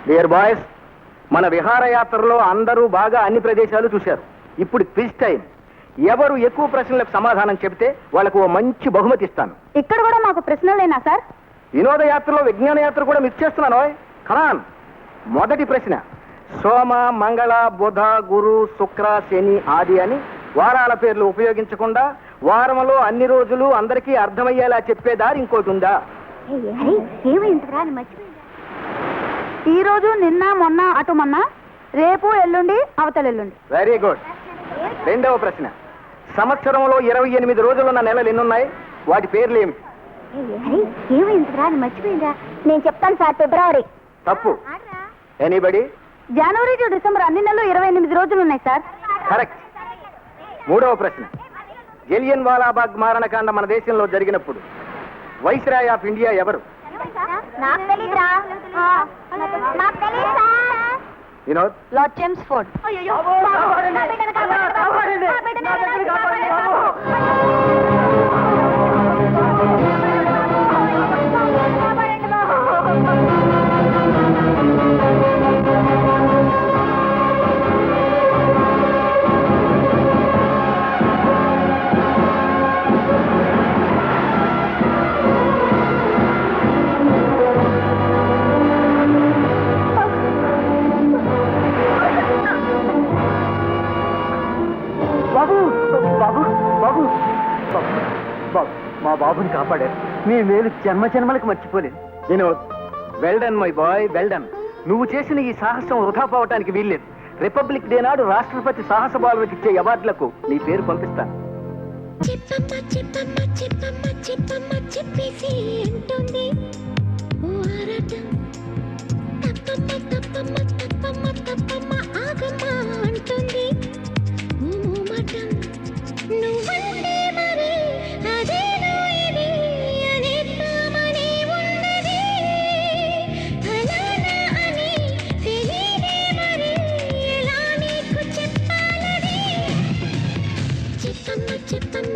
Dear boys, మన విహారయాత్రలో అందరూ బాగా అన్ని ప్రదేశాలు చూశారు. ఇప్పుడు క్విజ్ టైం. ఎవరు ఎక్కువ ప్రశ్నలకు సమాధానం చెబితే వాళ్ళకు ఓ మంచి బహుమతి ఇస్తాను. ఇక్కడ కూడా మాకు ప్రశ్నలేనా సార్? వినోద యాత్రలో విజ్ఞాన యాత్ర కూడా మిక్స్ చేస్తున్నాను. ఖలాన్. మొదటి ప్రశ్న, సోమ, మంగళ, బుధ, గురు, శుక్ర, శని, ఆది అని వారాల పేర్లు ఉపయోగించకుండా వారంలో అన్ని రోజులు అందరికీ అర్థమయ్యేలా చెప్పేదారి ఇంకోటి ఉందా? ఈ రోజు, నిన్న, మొన్న, అటు మొన్న, రేపు, ఎల్లుండి, అవతల ఎల్లుండి. Very good. రెండవ ప్రశ్న, సంవత్సరంలో 28 రోజులున్న నెలలు ఎన్నున్నాయి? వాటి పేర్లు ఏమిటి? మర్చిపోయిందా? నేను చెప్తాను సార్, ఫిబ్రవరి. తప్పు. ఎనీబడి? జనవరి టు డిసెంబర్ అన్ని నెలలు 28 రోజులు ఉన్నాయి సార్. కరెక్ట్. మూడవ ప్రశ్న, జలియన్ వాలాబాగ్ మారణకాండ మన దేశంలో జరిగినప్పుడు వైస్రాయ్ ఆఫ్ ఇండియా ఎవరు? వినోద్? Lord Chelmsford. మా బాబుని కాపాడారు. మీ మేలు జన్మ జన్మలకు మర్చిపోలేదు. Vinod, well done my boy, well done. నువ్వు చేసిన ఈ సాహసం వృధా పోవటానికి వీల్లేదు. రిపబ్లిక్ డే నాడు రాష్ట్రపతి సాహస బాలులకు ఇచ్చే అవార్డులకు నీ పేరు పంపిస్తాను. చెప్పమ్మ చెప్పమ్మ చెప్పమ్మ చెప్పమ్మ చెప్పేసి ఉంటుంది.